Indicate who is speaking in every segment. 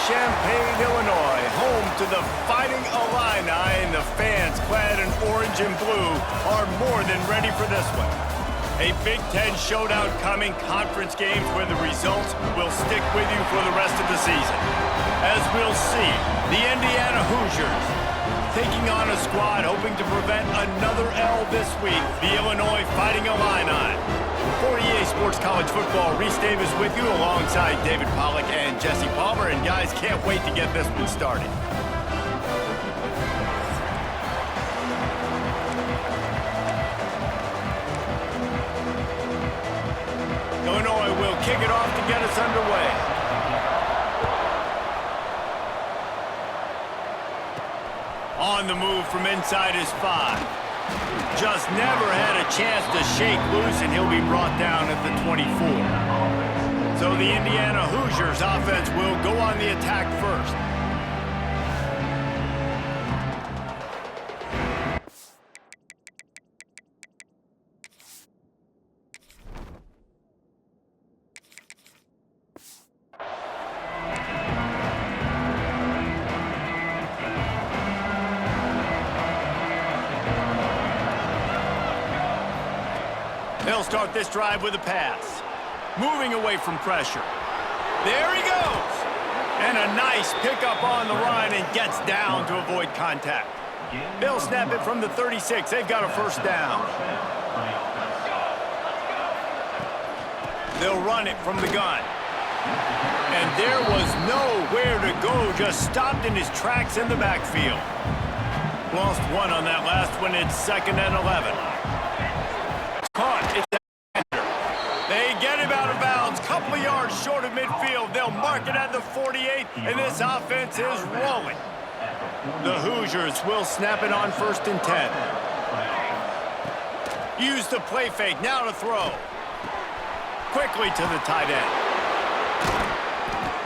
Speaker 1: Champaign, Illinois, home to the Fighting Illini, and the fans clad in orange and blue are more than ready for this one. A Big Ten showdown coming, conference games where the results will stick with you for the rest of the season. As we'll see, the Indiana Hoosiers taking on a squad hoping to prevent another L this week, the Illinois Fighting Illini. For EA Sports College Football, Reese Davis with you alongside David Pollack and Jesse Palmer. And guys, can't wait to get this one started. Illinois will kick it off to get us underway. On the move from inside his 5. Just never had a chance to shake loose, and he'll be brought down at the 24. So the Indiana Hoosiers offense will go on the attack first. They'll start this drive with a pass. Moving away from pressure. There he goes! And a nice pickup on the run and gets down to avoid contact. They'll snap it from the 36. They've got a first down. They'll run it from the gun. And there was nowhere to go, just stopped in his tracks in the backfield. Lost one on that last one. It's 2nd and 11. Caught. It's they get him out of bounds, couple of yards short of midfield. They'll mark it at the 48, and this offense is rolling. The Hoosiers will snap it on 1st and 10. Use the play fake, now to throw. Quickly to the tight end.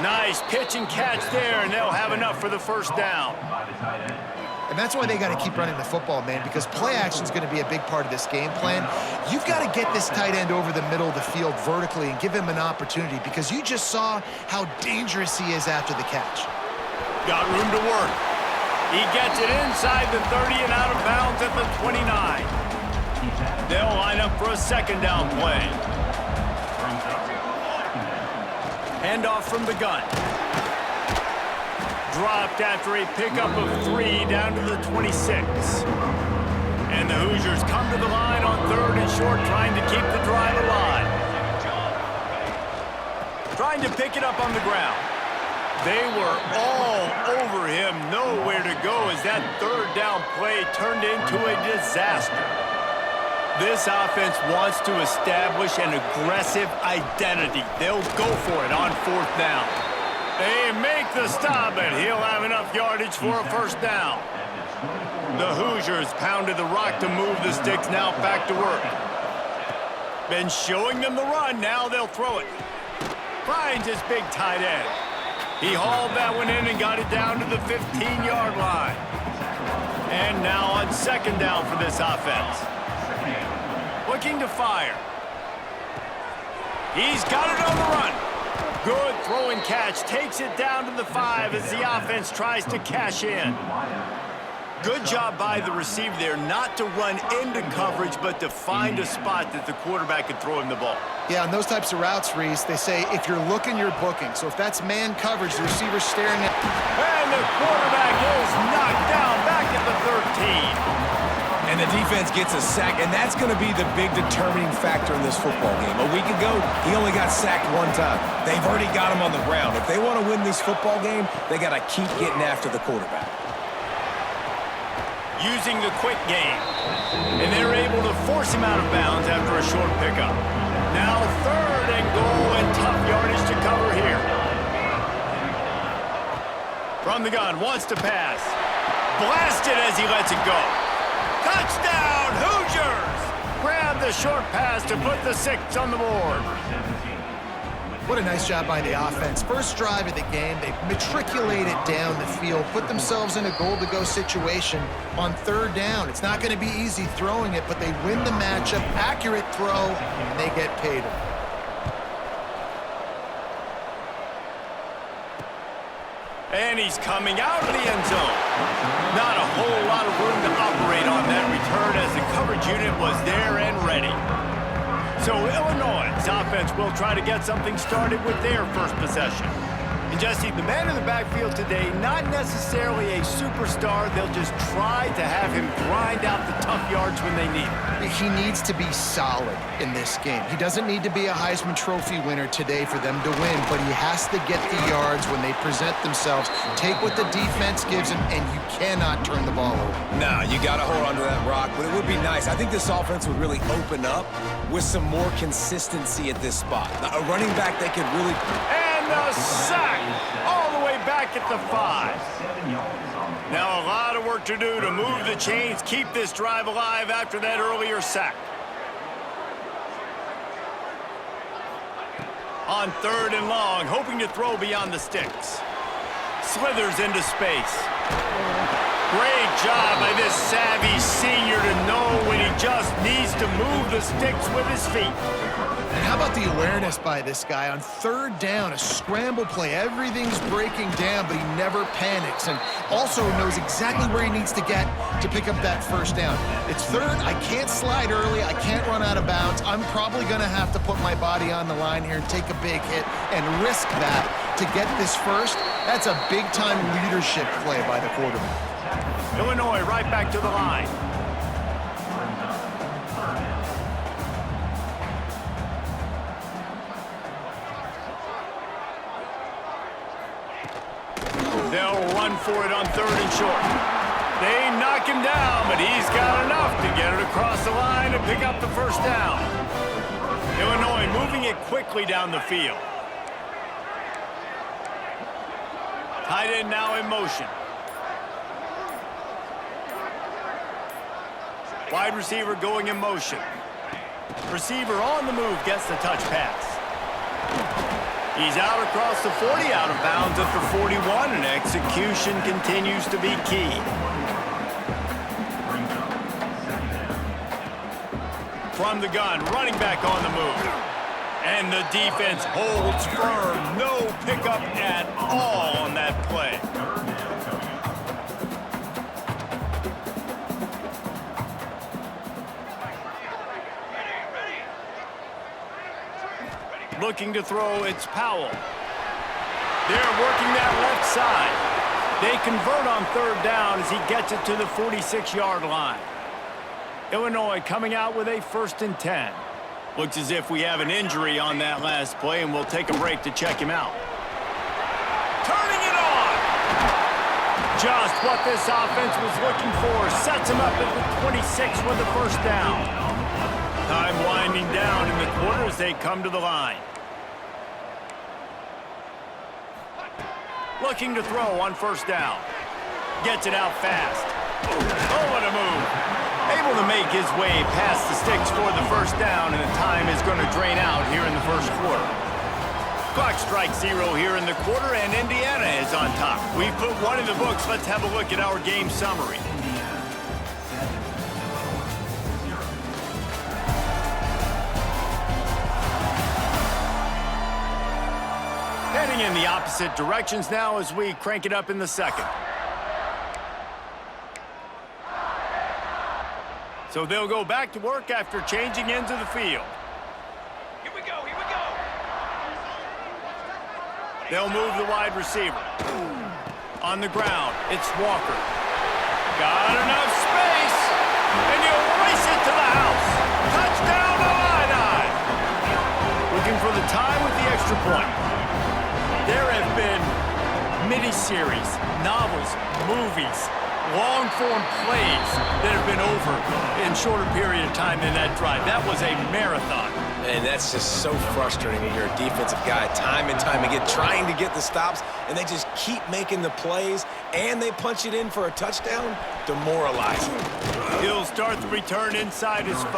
Speaker 1: Nice pitch and catch there, and they'll have enough for the first down.
Speaker 2: And that's why they got to keep running the football, man, because play action is going to be a big part of this game plan. You've got to get this tight end over the middle of the field vertically and give him an opportunity, because you just saw how dangerous he is after the catch.
Speaker 1: Got room to work. He gets it inside the 30 and out of bounds at the 29. They'll line up for a 2nd down play. Handoff from the gun. Dropped after a pickup of 3 down to the 26. And the Hoosiers come to the line on 3rd and short, trying to keep the drive alive. Trying to pick it up on the ground. They were all over him, nowhere to go as that 3rd down play turned into a disaster. This offense wants to establish an aggressive identity. They'll go for it on 4th down. They make the stop, and he'll have enough yardage for a first down. The Hoosiers pounded the rock to move the sticks, now back to work. Been showing them the run, now they'll throw it. Finds his big tight end. He hauled that one in and got it down to the 15-yard line. And now on 2nd down for this offense. Looking to fire. He's got it on the run. Good throw and catch, takes it down to the 5 as the offense tries to cash in. Good job by the receiver there not to run into coverage, but to find a spot that the quarterback could throw him the ball.
Speaker 2: Yeah, on those types of routes, Reese, they say if you're looking, you're booking. So if that's man coverage, the receiver's staring at...
Speaker 1: And the quarterback is knocked down back at the 13.
Speaker 3: And the defense gets a sack, and that's going to be the big determining factor in this football game. A week ago, he only got sacked 1 time. They've already got him on the ground. If they want to win this football game, they got to keep getting after the quarterback.
Speaker 1: Using the quick game, and they're able to force him out of bounds after a short pickup. Now 3rd and goal, and tough yardage to cover here. From the gun, wants to pass. Blasted as he lets it go. Touchdown, Hoosiers! Grab the short pass to put the 6 on the board.
Speaker 2: What a nice job by the offense. First drive of the game, they matriculated down the field, put themselves in a goal-to-go situation on 3rd down. It's not going to be easy throwing it, but they win the matchup. Accurate throw, and they get paid.
Speaker 1: And he's coming out of the end zone. Not a whole lot of room to operate on that return as the coverage unit was there and ready. So Illinois' offense will try to get something started with their first possession. And Jesse, the man in the backfield today, not necessarily a superstar. They'll just try to have him grind out the tough yards when they need it.
Speaker 2: He needs to be solid in this game. He doesn't need to be a Heisman Trophy winner today for them to win, but he has to get the yards when they present themselves. Take what the defense gives him, and you cannot turn the ball over.
Speaker 3: No, you got to hold on to that rock, but it would be nice. I think this offense would really open up with some more consistency at this spot. A running back that could really...
Speaker 1: And a sack all the way back at the 5. Now a lot of work to do to move the chains, keep this drive alive after that earlier sack. On 3rd and long, hoping to throw beyond the sticks. Slithers into space. Great job by this savvy senior to know when he just needs to move the sticks with his feet.
Speaker 2: And how about the awareness by this guy on 3rd down, a scramble play. Everything's breaking down, but he never panics and also knows exactly where he needs to get to pick up that 1st down. It's 3rd. I can't slide early. I can't run out of bounds. I'm probably going to have to put my body on the line here and take a big hit and risk that to get this 1st. That's a big-time leadership play by the quarterback.
Speaker 1: Illinois right back to the line. They'll run for it on 3rd and short. They knock him down, but he's got enough to get it across the line and pick up the 1st down. Illinois moving it quickly down the field. Tight end now in motion. Wide receiver going in motion. Receiver on the move gets the touch pass. He's out across the 40, out of bounds at the 41, and execution continues to be key. From the gun, running back on the move. And the defense holds firm. No pickup at all on that play. Looking to throw, it's Powell. They're working that left side. They convert on 3rd down as he gets it to the 46-yard line. Illinois coming out with a 1st and 10. Looks as if we have an injury on that last play, and we'll take a break to check him out. Turning it on! Just what this offense was looking for. Sets him up at the 26 with the 1st down. Time winding down in the quarter as they come to the line. Looking to throw on 1st down. Gets it out fast. Oh, what a move. Able to make his way past the sticks for the 1st down, and the time is going to drain out here in the 1st quarter. Clock strikes 0 here in the quarter, and Indiana is on top. We've put one in the books. Let's have a look at our game summary. Heading in the opposite directions now as we crank it up in the 2nd. So they'll go back to work after changing into the field.
Speaker 4: Here we go, here we go.
Speaker 1: They'll move the wide receiver. On the ground, it's Walker. Got enough space, and he'll race it to the house. Touchdown, Illini! Looking for the tie with the extra point. There have been mini-series, novels, movies, long-form plays that have been over in shorter period of time than that drive. That was a marathon.
Speaker 3: And that's just so frustrating when you're a defensive guy time and time again trying to get the stops, and they just keep making the plays, and they punch it in for a touchdown. Demoralizing.
Speaker 1: He'll start the return inside his 5.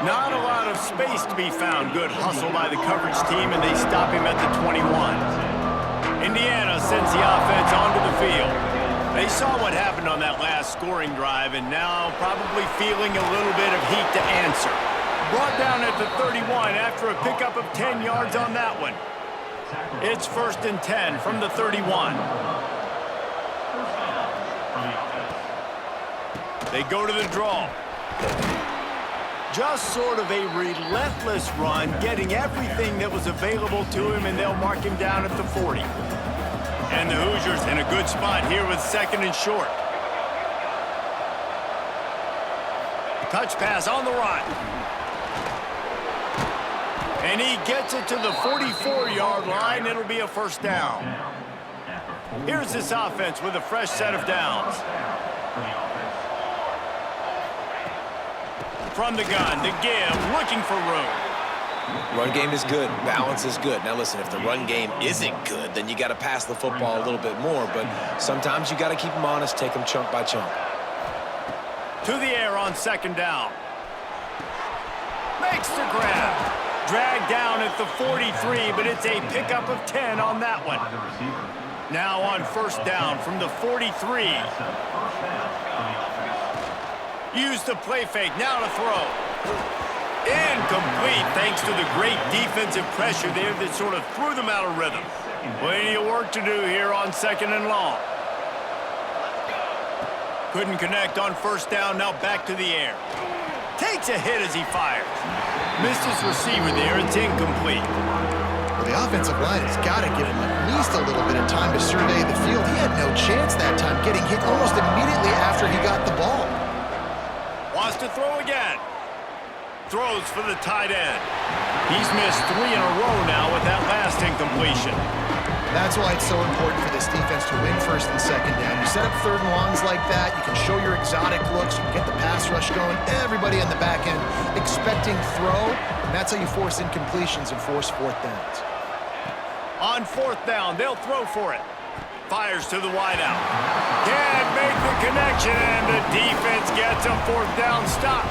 Speaker 1: Not a lot of space to be found. Good hustle by the coverage team, and they stop him at the 21. Indiana sends the offense onto the field. They saw what happened on that last scoring drive, and now probably feeling a little bit of heat to answer. Brought down at the 31 after a pickup of 10 yards on that one. It's 1st and 10 from the 31. They go to the draw. Just sort of a relentless run, getting everything that was available to him, and they'll mark him down at the 40. And the Hoosiers in a good spot here with 2nd and short. Touch pass on the run. And he gets it to the 44-yard line. It'll be a 1st down. Here's this offense with a fresh set of downs. From the gun, the give, looking for room.
Speaker 3: Run game is good. Balance is good. Now, listen, if the run game isn't good, then you got to pass the football a little bit more. But sometimes you got to keep them honest, take them chunk by chunk.
Speaker 1: To the air on 2nd down. Makes the grab. Dragged down at the 43, but it's a pickup of 10 on that one. Now on 1st down from the 43. Use the play fake, now to throw. Incomplete, thanks to the great defensive pressure there that sort of threw them out of rhythm. Plenty of work to do here on 2nd and long. Couldn't connect on 1st down, now back to the air. Takes a hit as he fires. Missed his receiver there, it's incomplete.
Speaker 2: Well, the offensive line has got to give him at least a little bit of time to survey the field. He had no chance that time, getting hit almost immediately after he got the ball.
Speaker 1: Wants to throw again. Throws for the tight end. He's missed 3 in a row now with that last incompletion.
Speaker 2: That's why it's so important for this defense to win 1st and 2nd down. You set up 3rd and longs like that, you can show your exotic looks, you can get the pass rush going, everybody on the back end expecting throw, and that's how you force incompletions and force 4th downs.
Speaker 1: On 4th down, they'll throw for it. Fires to the wideout. Can't make the connection, and the defense gets a 4th down stop.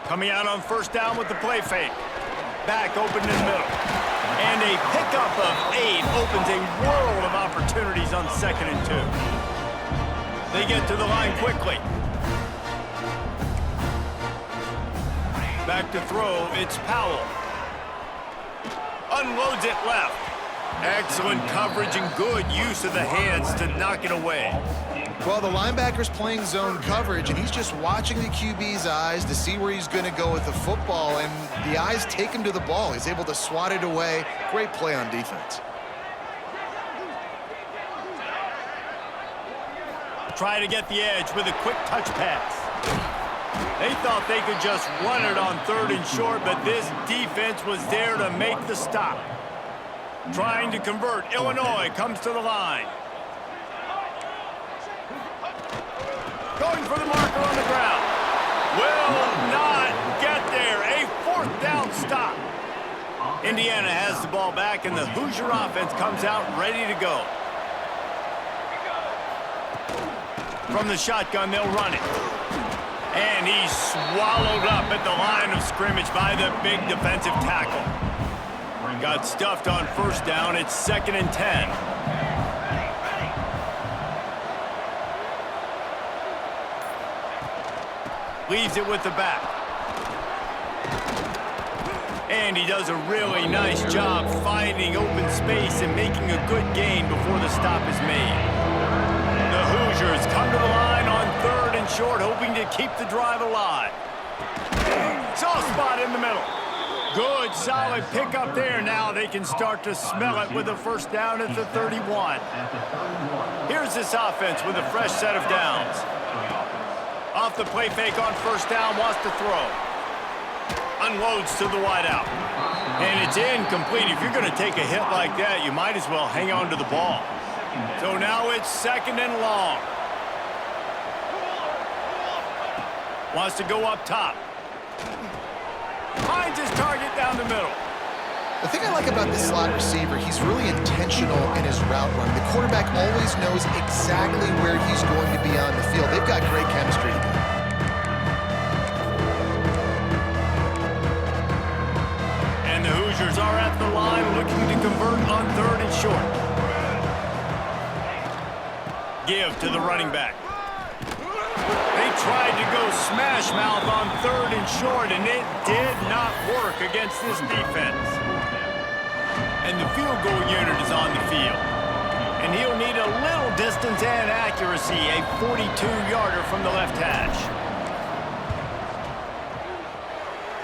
Speaker 1: Coming out on 1st down with the play fake. Back open in the middle. And a pickup of 8 opens a world of opportunities on 2nd and 2. They get to the line quickly. Back to throw, it's Powell. Unloads it left. Excellent coverage and good use of the hands to knock it away.
Speaker 2: Well, the linebacker's playing zone coverage, and he's just watching the QB's eyes to see where he's going to go with the football, and the eyes take him to the ball. He's able to swat it away. Great play on defense.
Speaker 1: Try to get the edge with a quick touch pass. They thought they could just run it on 3rd and short, but this defense was there to make the stop. Trying to convert, Illinois comes to the line. Going for the marker on the ground. Will not get there. A 4th down stop. Indiana has the ball back, and the Hoosier offense comes out ready to go. From the shotgun, they'll run it. And he's swallowed up at the line of scrimmage by the big defensive tackle. Got stuffed on 1st down. It's 2nd and 10. Leaves it with the back. And he does a really nice job finding open space and making a good gain before the stop is made. The Hoosiers come to the line on 3rd and short, hoping to keep the drive alive. Soft spot in the middle. Good, solid pickup there. Now they can start to smell it with a 1st down at the 31. Here's this offense with a fresh set of downs. Off the play fake on 1st down, wants to throw. Unloads to the wideout. And it's incomplete. If you're going to take a hit like that, you might as well hang on to the ball. So now it's 2nd and long. Wants to go up top. Finds his target down the middle.
Speaker 2: The thing I like about this slot receiver, he's really intentional in his route run. The quarterback always knows exactly where he's going to be on the field. They've got great chemistry together.
Speaker 1: And the Hoosiers are at the line looking to convert on 3rd and short. Give to the running back. tried to go smash mouth on 3rd and short, and it did not work against this defense. And the field goal unit is on the field. And he'll need a little distance and accuracy, a 42-yarder from the left hash.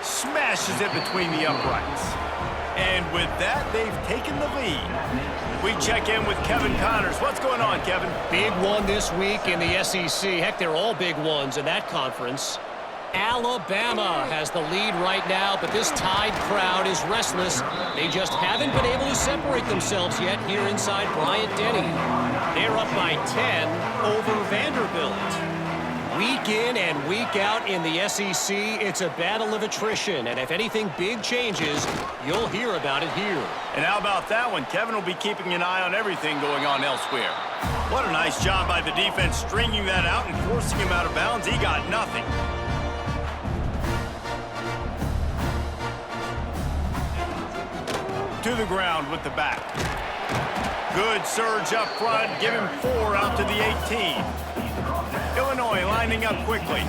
Speaker 1: Smashes it between the uprights. And with that, they've taken the lead. We check in with Kevin Connors. What's going on, Kevin?
Speaker 5: Big one this week in the SEC. Heck, they're all big ones in that conference. Alabama has the lead right now, but this Tide crowd is restless. They just haven't been able to separate themselves yet here inside Bryant-Denny. They're up by 10 over Vanderbilt. Week in and week out in the SEC, it's a battle of attrition, and if anything big changes, you'll hear about it here.
Speaker 1: And how about that one? Kevin will be keeping an eye on everything going on elsewhere. What a nice job by the defense stringing that out and forcing him out of bounds. He got nothing. To the ground with the back. Good surge up front. Give him 4 out to the 18. Illinois lining up quickly.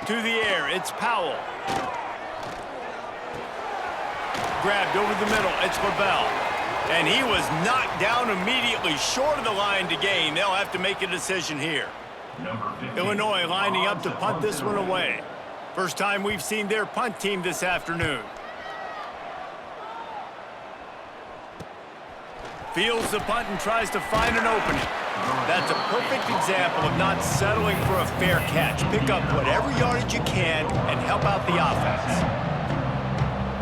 Speaker 1: To the air, it's Powell. Grabbed over the middle, it's LaBelle. And he was knocked down immediately, short of the line to gain. They'll have to make a decision here. Illinois lining up to punt this one away. First time we've seen their punt team this afternoon. Fields the punt and tries to find an opening. That's a perfect example of not settling for a fair catch. Pick up whatever yardage you can and help out the offense.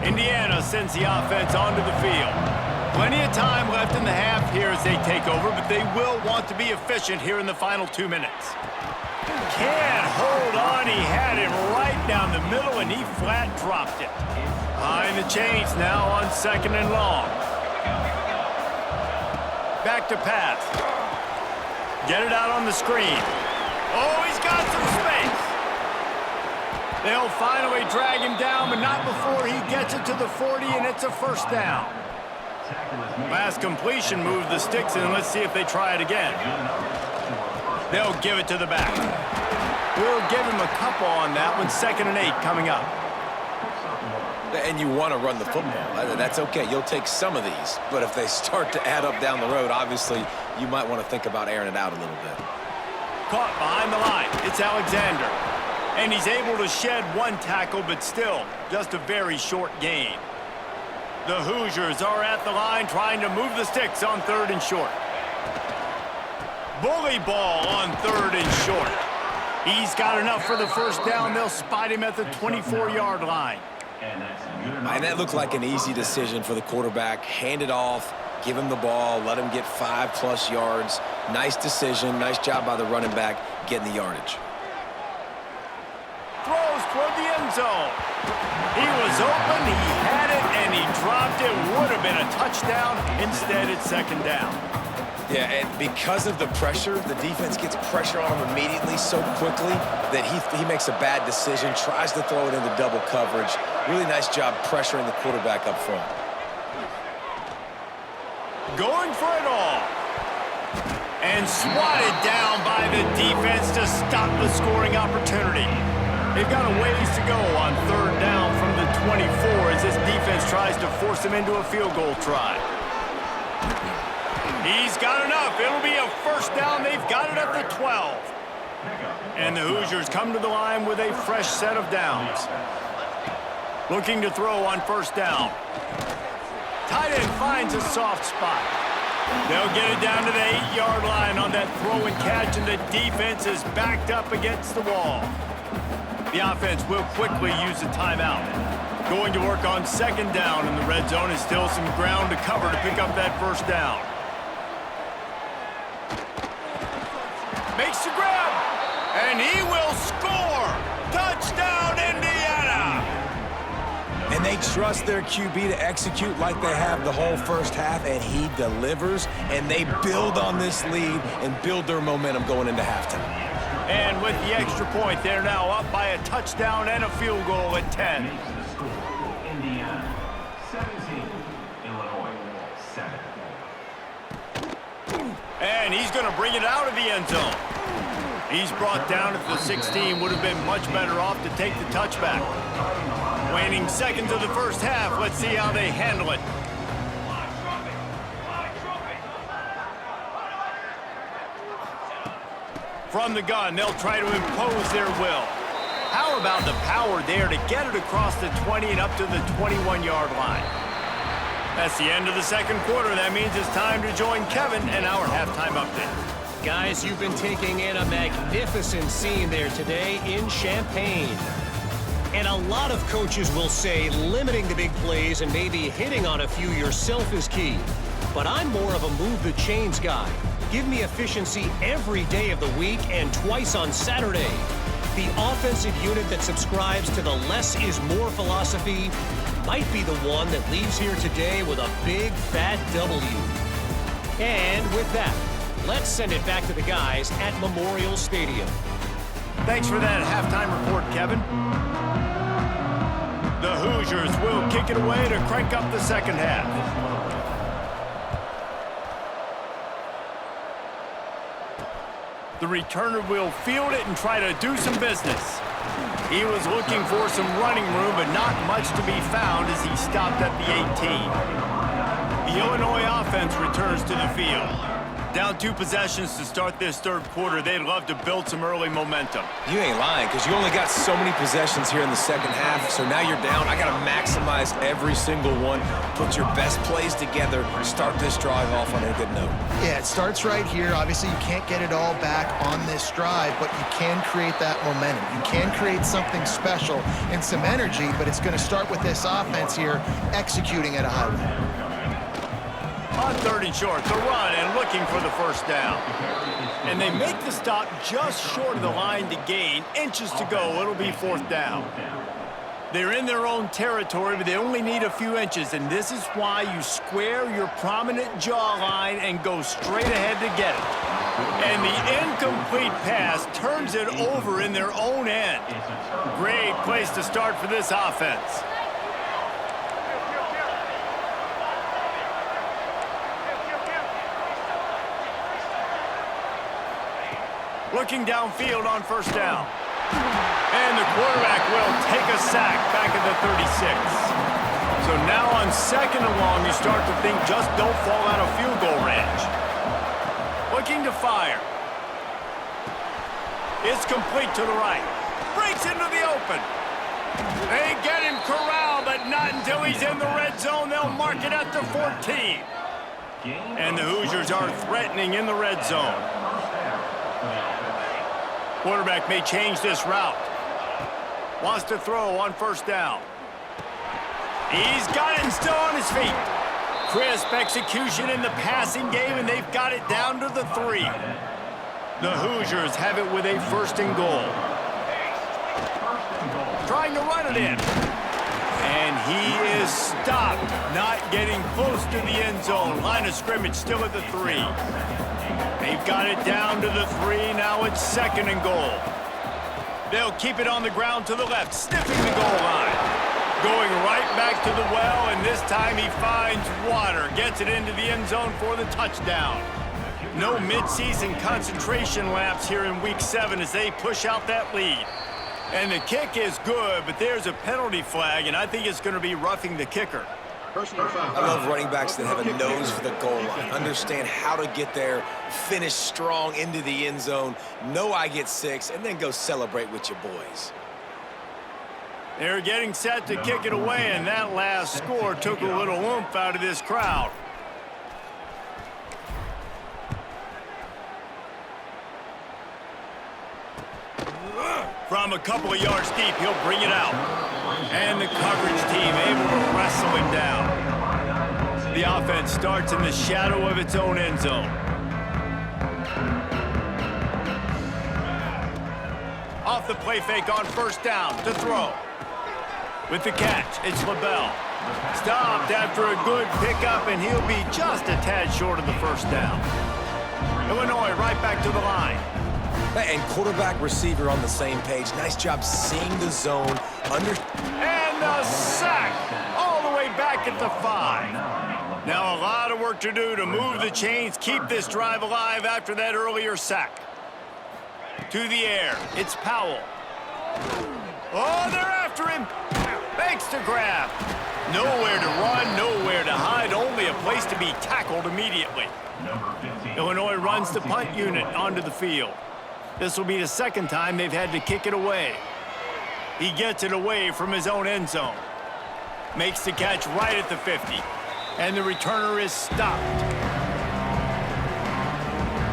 Speaker 1: Indiana sends the offense onto the field. Plenty of time left in the half here as they take over, but they will want to be efficient here in the final 2 minutes. Can't hold on. He had it right down the middle, and he flat dropped it. Behind the chains now on 2nd and long. Back to pass. Get it out on the screen. Oh, he's got some space. They'll finally drag him down, but not before he gets it to the 40, and it's a first down. Last completion moved the sticks, and let's see if they try it again. They'll give it to the back. We'll give him a couple on that one. 2nd and 8 coming up.
Speaker 3: And you want to run the football. That's okay. You'll take some of these. But if they start to add up down the road, obviously, you might want to think about airing it out a little bit.
Speaker 1: Caught behind the line. It's Alexander. And he's able to shed 1 tackle, but still just a very short gain. The Hoosiers are at the line trying to move the sticks on 3rd and short. Bully ball on 3rd and short. He's got enough for the first down. They'll spot him at the 24-yard line.
Speaker 3: And that looked like an easy decision for the quarterback. Hand it off, give him the ball, let him get 5+ yards. Nice decision. Nice job by the running back getting the yardage.
Speaker 1: Throws toward the end zone. He was open, he had it, and he dropped it. Would have been a touchdown. Instead, it's 2nd down.
Speaker 3: Yeah, and because of the pressure, the defense gets pressure on him immediately so quickly that he makes a bad decision, tries to throw it into double coverage. Really nice job pressuring the quarterback up front.
Speaker 1: Going for it all. And swatted down by the defense to stop the scoring opportunity. They've got a ways to go on 3rd down from the 24 as this defense tries to force him into a field goal try. He's got enough. It'll be a first down. They've got it at the 12. And the Hoosiers come to the line with a fresh set of downs. Looking to throw on 1st down. Tight end finds a soft spot. They'll get it down to the 8-yard line on that throw and catch, and the defense is backed up against the wall. The offense will quickly use a timeout. Going to work on 2nd down, and the red zone is still some ground to cover to pick up that first down. Makes the grab, and he will score! Touchdown, Indiana!
Speaker 3: And they trust their QB to execute like they have the whole first half, and he delivers, and they build on this lead and build their momentum going into halftime.
Speaker 1: And with the extra point, they're now up by a touchdown and a field goal at 10. And he's going to bring it out of the end zone. He's brought down at the 16. Would have been much better off to take the touchback. Waning seconds of the first half. Let's see how they handle it. From the gun, they'll try to impose their will. How about the power there to get it across the 20 and up to the 21-yard line? That's the end of the second quarter. That means it's time to join Kevin and our halftime update.
Speaker 5: Guys, you've been taking in a magnificent scene there today in Champaign. And a lot of coaches will say limiting the big plays and maybe hitting on a few yourself is key. But I'm more of a move the chains guy. Give me efficiency every day of the week and twice on Saturday. The offensive unit that subscribes to the less is more philosophy might be the one that leaves here today with a big fat W. And with that, let's send it back to the guys at Memorial Stadium.
Speaker 1: Thanks for that halftime report, Kevin. The Hoosiers will kick it away to crank up the second half. The returner will field it and try to do some business. He was looking for some running room, but not much to be found as he stopped at the 18. The Illinois offense returns to the field. Down 2 possessions to start this third quarter. They'd love to build some early momentum.
Speaker 3: You ain't lying, because you only got so many possessions here in the second half, so now you're down. I got to maximize every single one, put your best plays together, start this drive off on a good note.
Speaker 2: Yeah, it starts right here. Obviously, you can't get it all back on this drive, but you can create that momentum. You can create something special and some energy, but it's going to start with this offense here executing at a high level.
Speaker 1: On 3rd and short, the run and looking for the first down. And they make the stop just short of the line to gain. Inches to go. It'll be 4th down. They're in their own territory, but they only need a few inches, and this is why you square your prominent jawline and go straight ahead to get it. And the incomplete pass turns it over in their own end. Great place to start for this offense. Looking downfield on 1st down. And the quarterback will take a sack back at the 36. So now on 2nd and long, you start to think just don't fall out of field goal range. Looking to fire. It's complete to the right. Breaks into the open. They get him corralled, but not until he's in the red zone. They'll mark it at the 14. And the Hoosiers are threatening in the red zone. Quarterback may change this route. Wants to throw on 1st down. He's got it and still on his feet. Crisp execution in the passing game, and they've got it down to the 3. The Hoosiers have it with a 1st and goal. Trying to run it in. And he is stopped, not getting close to the end zone. Line of scrimmage still at the 3. They've got it down to the 3. Now it's 2nd and goal. They'll keep it on the ground to the left, sniffing the goal line. Going right back to the well, and this time he finds water. Gets it into the end zone for the touchdown. No midseason concentration laps here in Week 7 as they push out that lead. And the kick is good, but there's a penalty flag, and I think it's going to be roughing the kicker.
Speaker 3: I love running backs that have a nose for the goal line, understand how to get there, finish strong into the end zone, know I get 6, and then go celebrate with your boys.
Speaker 1: They're getting set to kick it away, and that last score took a little oomph out of this crowd. From a couple of yards deep, he'll bring it out. And the coverage team able to wrestle him down. The offense starts in the shadow of its own end zone. Off the play fake on 1st down to throw. With the catch, it's LaBelle. Stopped after a good pickup, and he'll be just a tad short of the 1st down. Illinois right back to the line.
Speaker 3: And quarterback receiver on the same page. Nice job seeing the zone.
Speaker 1: And the sack all the way back at the 5. Now a lot of work to do to move the chains, keep this drive alive after that earlier sack. To the air, it's Powell. Oh, they're after him. Makes the grab. Nowhere to run, nowhere to hide, only a place to be tackled immediately. Illinois runs the punt unit onto the field. This will be the second time they've had to kick it away. He gets it away from his own end zone. Makes the catch right at the 50. And the returner is stopped.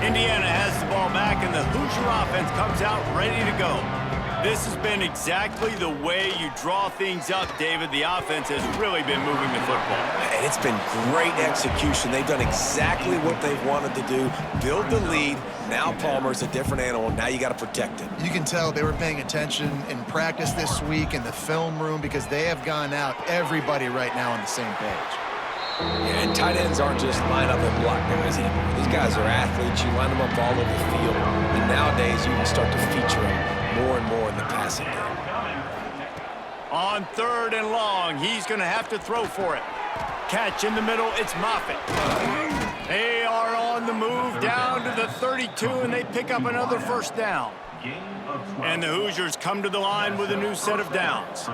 Speaker 1: Indiana has the ball back, and the Hoosier offense comes out ready to go. This has been exactly the way you draw things up, David. The offense has really been moving the football.
Speaker 3: And it's been great execution. They've done exactly what they've wanted to do. Build the lead. Now Palmer's a different animal. Now you got to protect him. You
Speaker 2: can tell they were paying attention in practice this week in the film room because they have gone out, everybody right now on the same page.
Speaker 3: Yeah, and tight ends aren't just line up and block guys anymore. These guys are athletes. You line them up all over the field. And nowadays you can start to feature them more and more in the passing game.
Speaker 1: On 3rd and long, he's going to have to throw for it. Catch in the middle, it's Moffitt. They are on the move down to the 32, and they pick up another first down. And the Hoosiers come to the line with a new set of downs.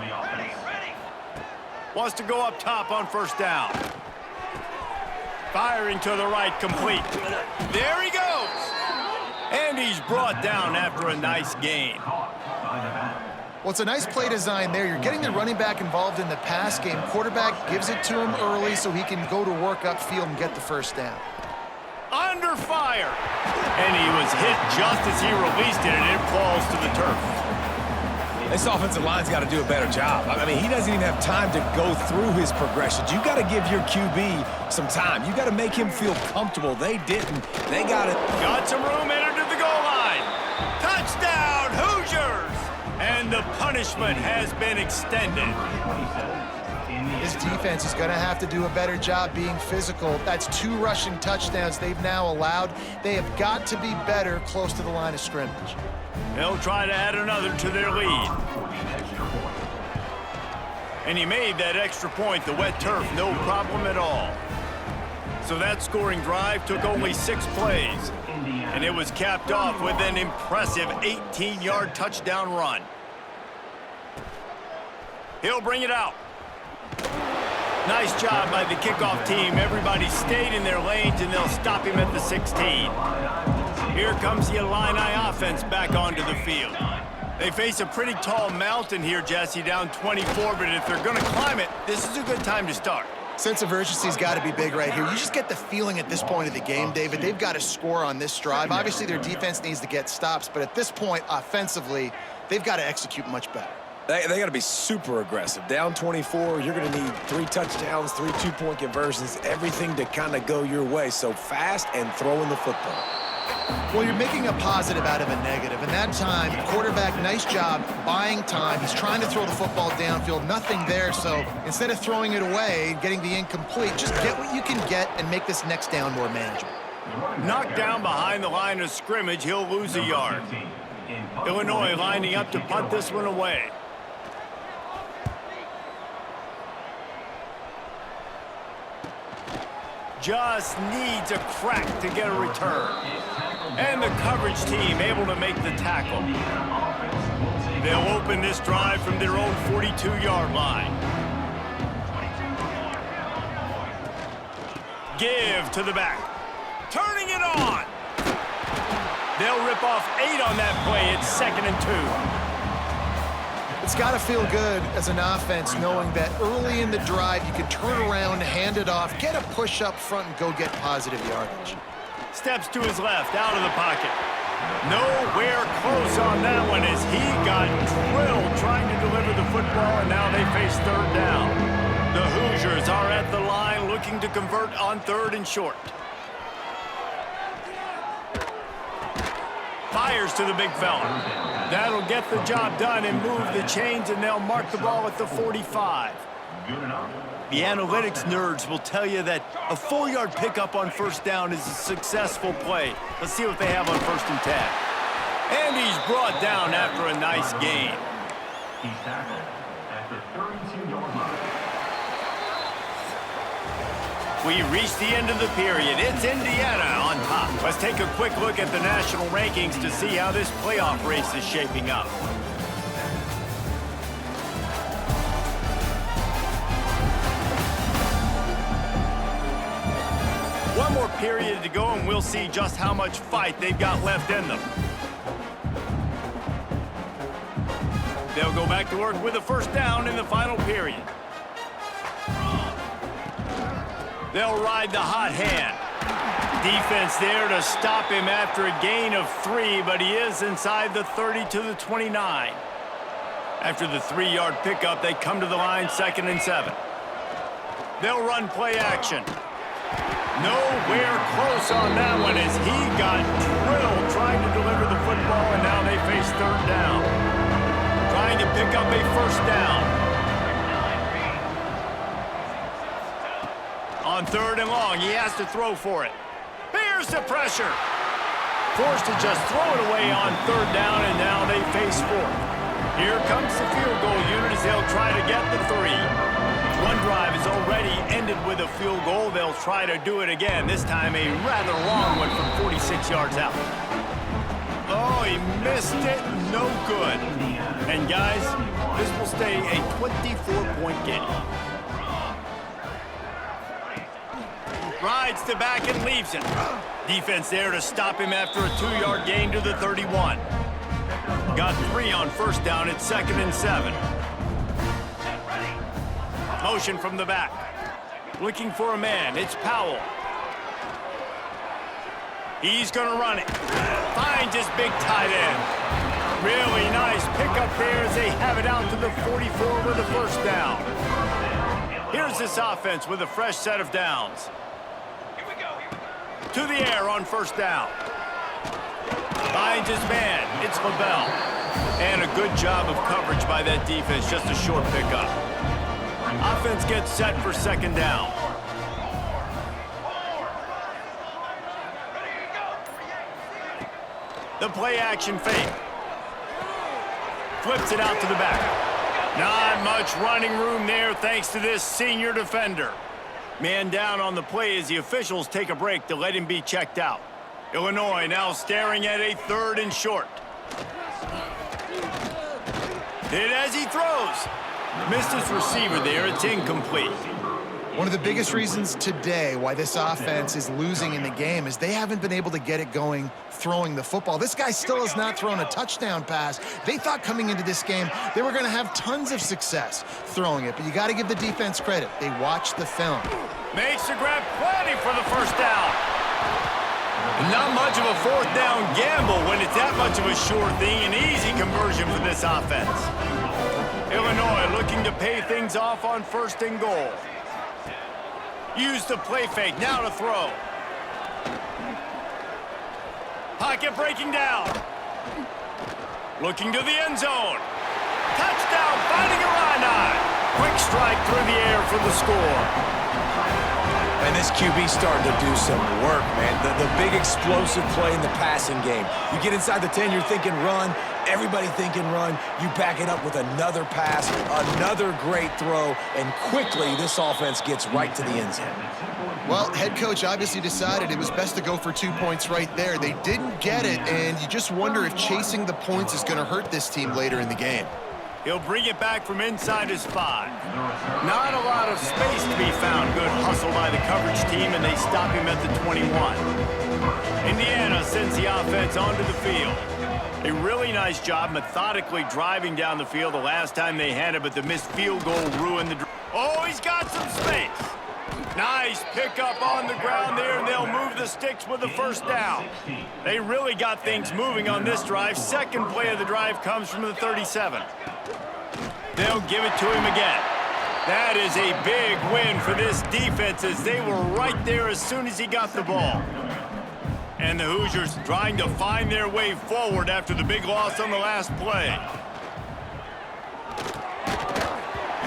Speaker 1: Wants to go up top on first down. Firing to the right, complete. There he goes. And he's brought down after a nice gain.
Speaker 2: Well, it's a nice play design there. You're getting the running back involved in the pass game. Quarterback gives it to him early so he can go to work upfield and get the first down.
Speaker 1: Under fire. And he was hit just as he released it, and it falls to the turf.
Speaker 3: This offensive line's got to do a better job. I mean, he doesn't even have time to go through his progressions. You got to give your QB some time. You got to make him feel comfortable. They didn't. They got it.
Speaker 1: Got some room, entered to the goal line. Touchdown, Hoosiers! And the punishment has been extended.
Speaker 2: His defense is going to have to do a better job being physical. That's 2 rushing touchdowns they've now allowed. They have got to be better close to the line of scrimmage.
Speaker 1: They'll try to add another to their lead. And he made that extra point, the wet turf, no problem at all. So that scoring drive took only 6 plays. And it was capped off with an impressive 18-yard touchdown run. He'll bring it out. Nice job by the kickoff team. Everybody stayed in their lanes, and they'll stop him at the 16. Here comes the Illini offense back onto the field. They face a pretty tall mountain here, Jesse, down 24, but if they're going to climb it, this is a good time to start.
Speaker 2: Sense of urgency's got to be big right here. You just get the feeling at this point of the game, David, they've got to score on this drive. Obviously, their defense needs to get stops, but at this point, offensively, they've got to execute much better.
Speaker 3: They got to be super aggressive. Down 24, you're going to need 3 touchdowns, 3 two-point conversions, everything to kind of go your way. So fast and throwing the football.
Speaker 2: Well, you're making a positive out of a negative. And that time, quarterback, nice job buying time. He's trying to throw the football downfield. Nothing there. So instead of throwing it away, getting the incomplete, just get what you can get and make this next down more manageable.
Speaker 1: Knocked down behind the line of scrimmage, he'll lose a yard. Illinois lining up to punt this one away. Just needs a crack to get a return. And the coverage team able to make the tackle. They'll open this drive from their own 42-yard line. Give to the back. Turning it on. They'll rip off 8 on that play. It's 2nd and 2.
Speaker 2: It's got to feel good as an offense knowing that early in the drive you can turn around, hand it off, get a push up front, and go get positive yardage.
Speaker 1: Steps to his left, out of the pocket. Nowhere close on that one as he got drilled trying to deliver the football, and now they face 3rd down. The Hoosiers are at the line looking to convert on 3rd and short. Fires to the big fella. That'll get the job done and move the chains, and they'll mark the ball at the 45. The analytics nerds will tell you that a 4-yard pickup on first down is a successful play. Let's see what they have on 1st and 10. And he's brought down after a nice gain.
Speaker 6: He's tackled at the 32-yard line.
Speaker 1: We reach the end of the period. It's Indiana on top. Let's take a quick look at the national rankings to see how this playoff race is shaping up. One more period to go, and we'll see just how much fight they've got left in them. They'll go back to work with a first down in the final period. They'll ride the hot hand. Defense there to stop him after a gain of 3, but he is inside the 30 to the 29. After the 3-yard pickup, they come to the line 2nd and 7. They'll run play action. Nowhere close on that one as he got drilled trying to deliver the football, and now they face 3rd down. Trying to pick up a first down. On 3rd and long, he has to throw for it. Here's the pressure. Forced to just throw it away on 3rd down, and now they face 4th. Here comes the field goal unit as they'll try to get the 3. One drive is already ended with a field goal. They'll try to do it again, this time a rather long one from 46 yards out. Oh, he missed it. No good. And, guys, this will stay a 24-point game. Rides to back and leaves it. Defense there to stop him after a 2-yard gain to the 31. Got 3 on first down at 2nd and 7. Motion from the back. Looking for a man. It's Powell. He's going to run it. Finds his big tight end. Really nice pickup there as they have it out to the 44 with a first down. Here's this offense with a fresh set of downs. To the air on first down. Finds his man. It's LaBelle. And a good job of coverage by that defense. Just a short pickup. Offense gets set for 2nd down. The play action fake. Flips it out to the back. Not much running room there thanks to this senior defender. Man down on the play as the officials take a break to let him be checked out. Illinois now staring at a 3rd and short. Hit as he throws. Missed his receiver there. It's incomplete.
Speaker 2: One of the biggest reasons today why this offense is losing in the game is they haven't been able to get it going throwing the football. This guy still has not thrown a touchdown pass. They thought coming into this game they were going to have tons of success throwing it, but you got to give the defense credit. They watched the film.
Speaker 1: Makes the grab plenty for the first down. Not much of a 4th down gamble when it's that much of a sure thing. An easy conversion for this offense. Illinois looking to pay things off on 1st and goal. Use the play fake, now to throw. Pocket breaking down. Looking to the end zone. Touchdown, finding a Illini. Quick strike through the air for the score.
Speaker 3: And this QB starting to do some work, man. The big explosive play in the passing game. You get inside the 10, you're thinking run. Everybody thinking run. You back it up with another pass, another great throw, and quickly this offense gets right to the end zone.
Speaker 2: Well, head coach obviously decided it was best to go for 2 points right there. They didn't get it, and you just wonder if chasing the points is going to hurt this team later in the game.
Speaker 1: He'll bring it back from inside his 5. Not a lot of space to be found. Good hustle by the coverage team, and they stop him at the 21. Indiana sends the offense onto the field. A really nice job methodically driving down the field the last time they had it, but the missed field goal ruined the... Oh, he's got some space. Nice pickup on the ground there, and they'll move the sticks with the first down. They really got things moving on this drive. Second play of the drive comes from the 37. They'll give it to him again. That is a big win for this defense as they were right there as soon as he got the ball. And the Hoosiers trying to find their way forward after the big loss on the last play.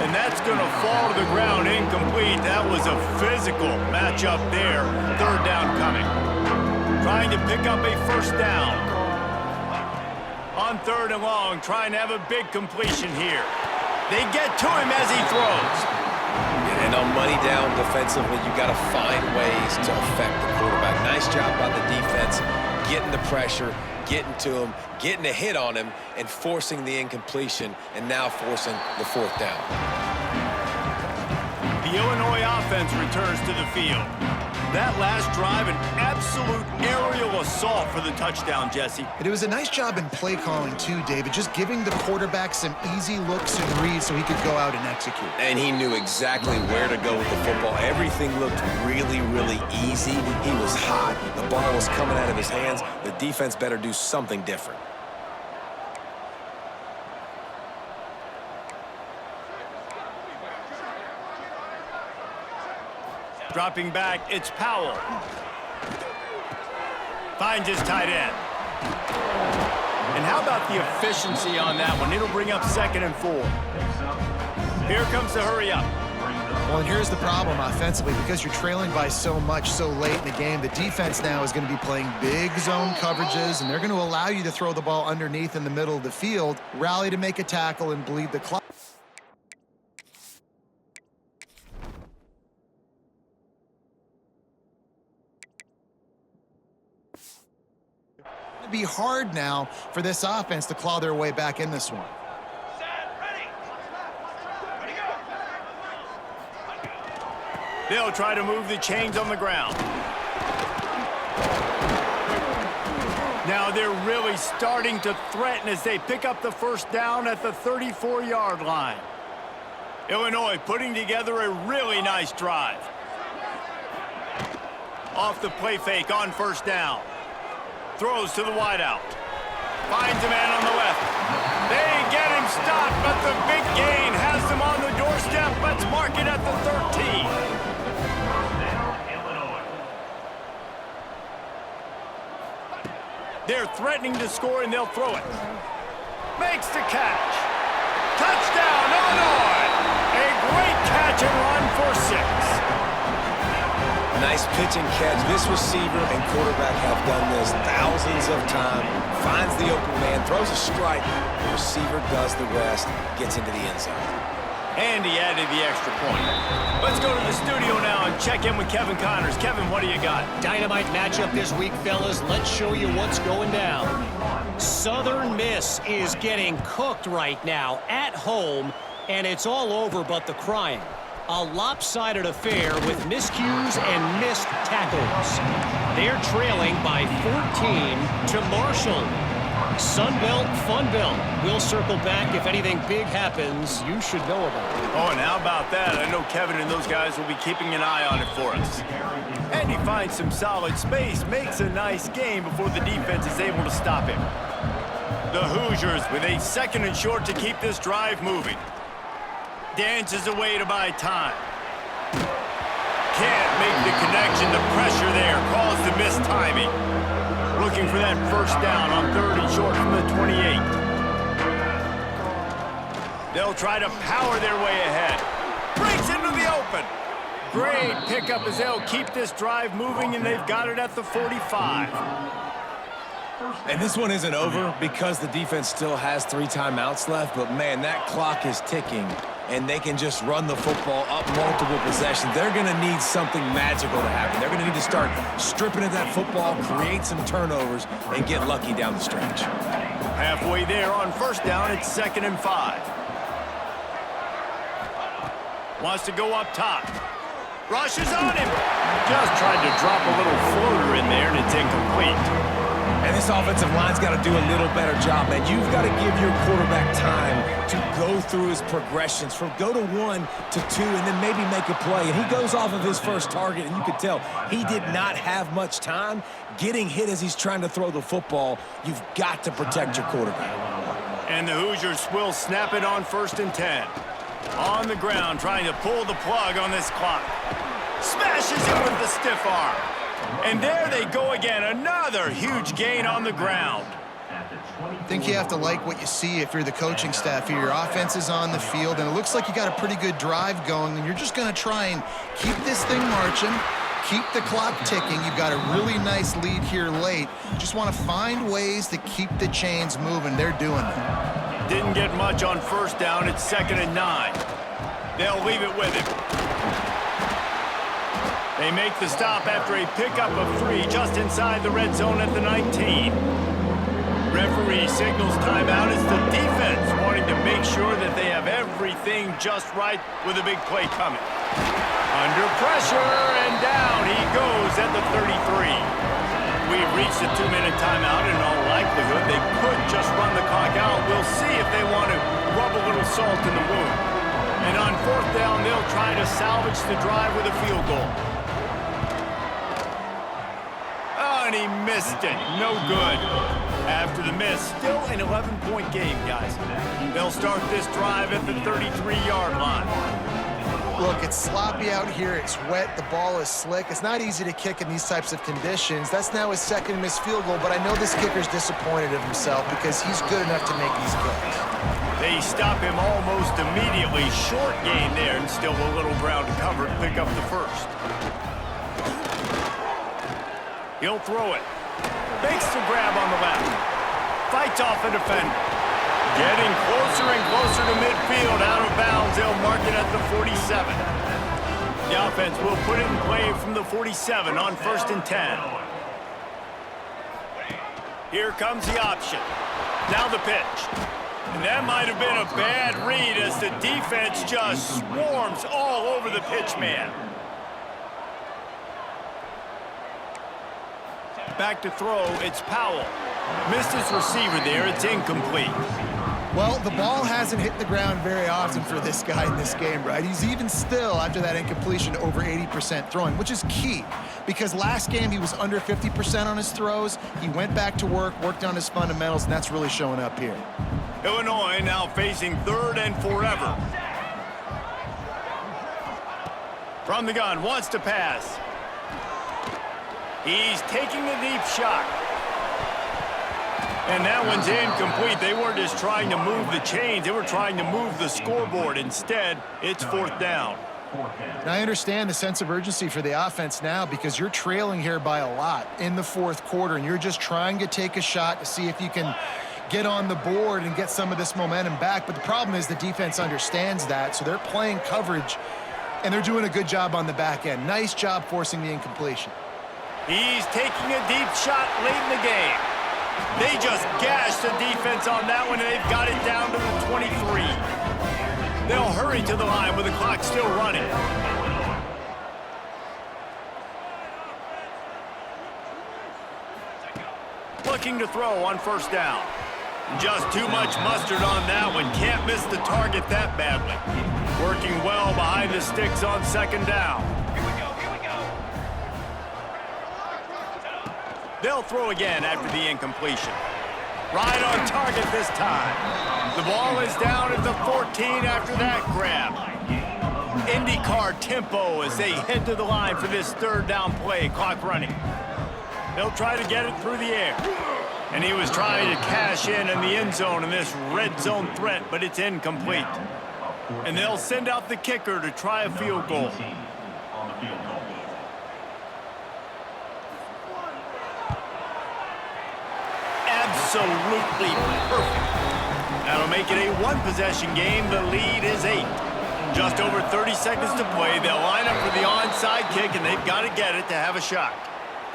Speaker 1: And that's going to fall to the ground incomplete. That was a physical matchup there. 3rd down coming. Trying to pick up a first down. On 3rd and long, trying to have a big completion here. They get to him as he throws.
Speaker 3: And on money down defensively, you got to find ways to affect the quarterback. Nice job by the defense, getting the pressure, getting to him, getting a hit on him, and forcing the incompletion, and now forcing the fourth down.
Speaker 1: The Illinois offense returns to the field. That last drive, an absolute aerial assault for the touchdown, Jesse.
Speaker 2: And it was a nice job in play calling too, David, just giving the quarterback some easy looks and reads so he could go out and execute.
Speaker 3: And he knew exactly where to go with the football. Everything looked really, really easy. He was hot. The ball was coming out of his hands. The defense better do something different.
Speaker 1: Dropping back, it's Powell. Finds his tight end. And how about the efficiency on that one? It'll bring up 2nd and 4. Here comes the hurry up.
Speaker 2: Well, and here's the problem offensively. Because you're trailing by so much so late in the game, the defense now is going to be playing big zone coverages, and they're going to allow you to throw the ball underneath in the middle of the field, rally to make a tackle, and bleed the clock. Be hard now for this offense to claw their way back in this one.
Speaker 1: They'll try to move the chains on the ground. Now they're really starting to threaten as they pick up the first down at the 34-yard line. Illinois putting together a really nice drive. Off the play fake on first down. Throws to the wideout. Finds a man on the left. They get him stopped, but the big gain has them on the doorstep. Let's mark it at the 13. They're threatening to score, and they'll throw it. Makes the catch. Touchdown, Illinois! A great catch and run for 6.
Speaker 3: Nice pitch and catch. This receiver and quarterback have done this thousands of times. Finds the open man, throws a strike. The receiver does the rest, gets into the end zone.
Speaker 1: And he added the extra point. Let's go to the studio now and check in with Kevin Connors. Kevin, what do you got?
Speaker 5: Dynamite matchup this week, fellas. Let's show you what's going down. Southern Miss is getting cooked right now at home, and it's all over but the crying. A lopsided affair with miscues and missed tackles. They're trailing by 14 to Marshall. Sunbelt, Funbelt. We'll circle back if anything big happens you should know about it.
Speaker 1: Oh, and how about that? I know Kevin and those guys will be keeping an eye on it for us. And he finds some solid space, makes a nice game before the defense is able to stop him. The Hoosiers with a 2nd and short to keep this drive moving. Dances away to buy time. Can't make the connection. The pressure there caused the missed timing. Looking for that first down on 3rd and short from the 28. They'll try to power their way ahead. Breaks into the open. Great pickup as they'll keep this drive moving, and they've got it at the 45.
Speaker 3: And this one isn't over because the defense still has 3 timeouts left, but man, that clock is ticking, and they can just run the football up multiple possessions. They're going to need something magical to happen. They're going to need to start stripping at that football, create some turnovers, and get lucky down the stretch.
Speaker 1: Halfway there on first down, it's 2nd and 5. Wants to go up top. Rushes on him. Just tried to drop a little floater in there, and it's incomplete.
Speaker 3: And this offensive line's got to do a little better job, man. You've got to give your quarterback time to go through his progressions from go to 1 to 2 and then maybe make a play. And he goes off of his first target, and you could tell he did not have much time getting hit as he's trying to throw the football. You've got to protect your quarterback.
Speaker 1: And the Hoosiers will snap it on 1st and 10. On the ground, trying to pull the plug on this clock. Smashes it with the stiff arm. And there they go again, another huge gain on the ground.
Speaker 2: I think you have to like what you see if you're the coaching staff here. Your offense is on the field, and it looks like you got a pretty good drive going, and you're just going to try and keep this thing marching, keep the clock ticking. You've got a really nice lead here late. Just want to find ways to keep the chains moving. They're doing that.
Speaker 1: Didn't get much on first down. It's 2nd and 9. They'll leave it with him. They make the stop after a pickup of 3 just inside the red zone at the 19. Referee signals timeout as the defense wanting to make sure that they have everything just right with a big play coming. Under pressure, and down he goes at the 33. We've reached a 2-minute timeout, and in all likelihood, they could just run the clock out. We'll see if they want to rub a little salt in the wound. And on 4th down, they'll try to salvage the drive with a field goal. Oh, and he missed it. No good. After the miss, still an 11-point game, guys. They'll start this drive at the 33-yard line.
Speaker 2: Look, it's sloppy out here. It's wet. The ball is slick. It's not easy to kick in these types of conditions. That's now his 2nd missed field goal, but I know this kicker's disappointed of himself because he's good enough to make these kicks.
Speaker 1: They stop him almost immediately. Short gain there, and still a little ground to cover to pick up the first. He'll throw it. Makes the grab on the left. Fights off a defender. Getting closer and closer to midfield. Out of bounds. They'll mark it at the 47. The offense will put it in play from the 47 on 1st and 10. Here comes the option. Now the pitch. And that might have been a bad read as the defense just swarms all over the pitch man. Back to throw, it's Powell. Missed his receiver there, it's incomplete.
Speaker 2: Well, the ball hasn't hit the ground very often for this guy in this game, right? He's even still, after that incompletion, over 80% throwing, which is key. Because last game, he was under 50% on his throws. He went back to work, worked on his fundamentals, and that's really showing up here.
Speaker 1: Illinois now facing 3rd and forever. From the gun, wants to pass. He's taking a deep shot. And that one's incomplete. They weren't just trying to move the chains. They were trying to move the scoreboard. Instead, it's 4th down.
Speaker 2: And I understand the sense of urgency for the offense now because you're trailing here by a lot in the 4th quarter, and you're just trying to take a shot to see if you can get on the board and get some of this momentum back. But the problem is the defense understands that, so they're playing coverage, and they're doing a good job on the back end. Nice job forcing the incompletion.
Speaker 1: He's taking a deep shot late in the game. They just gashed the defense on that one, and they've got it down to the 23. They'll hurry to the line with the clock still running. Looking to throw on 1st down. Just too much mustard on that one. Can't miss the target that badly. Working well behind the sticks on 2nd down. They'll throw again after the incompletion. Right on target this time. The ball is down at the 14 after that grab. IndyCar tempo as they head to the line for this 3rd down play. Clock running. They'll try to get it through the air. And he was trying to cash in the end zone in this red zone threat, but it's incomplete. And they'll send out the kicker to try a field goal. Absolutely perfect. That'll make it a 1-possession game. The lead is 8. Just over 30 seconds to play. They'll line up for the onside kick, and they've got to get it to have a shot.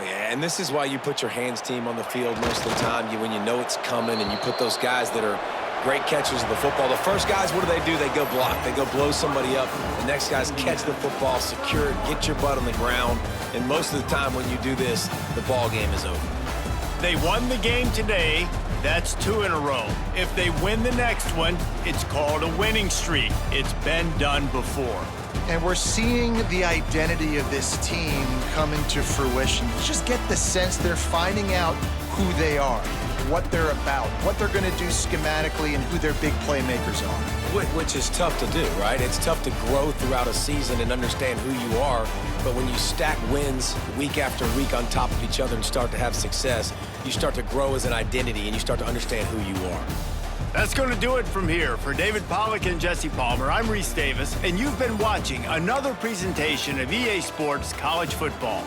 Speaker 3: Yeah, and this is why you put your hands team on the field most of the time. When you know it's coming, and you put those guys that are great catchers of the football. The first guys, what do? They go block. They go blow somebody up. The next guys catch the football, secure it, get your butt on the ground. And most of the time when you do this, the ball game is over.
Speaker 1: They won the game today. That's 2 in a row. If they win the next one, it's called a winning streak. It's been done before.
Speaker 2: And we're seeing the identity of this team come into fruition. You just get the sense they're finding out who they are, what they're about, what they're going to do schematically, and who their big playmakers are.
Speaker 3: Which is tough to do, right? It's tough to grow throughout a season and understand who you are. But when you stack wins week after week on top of each other and start to have success, you start to grow as an identity and you start to understand who you are.
Speaker 1: That's going to do it from here. For David Pollack and Jesse Palmer, I'm Reese Davis, and you've been watching another presentation of EA Sports College Football.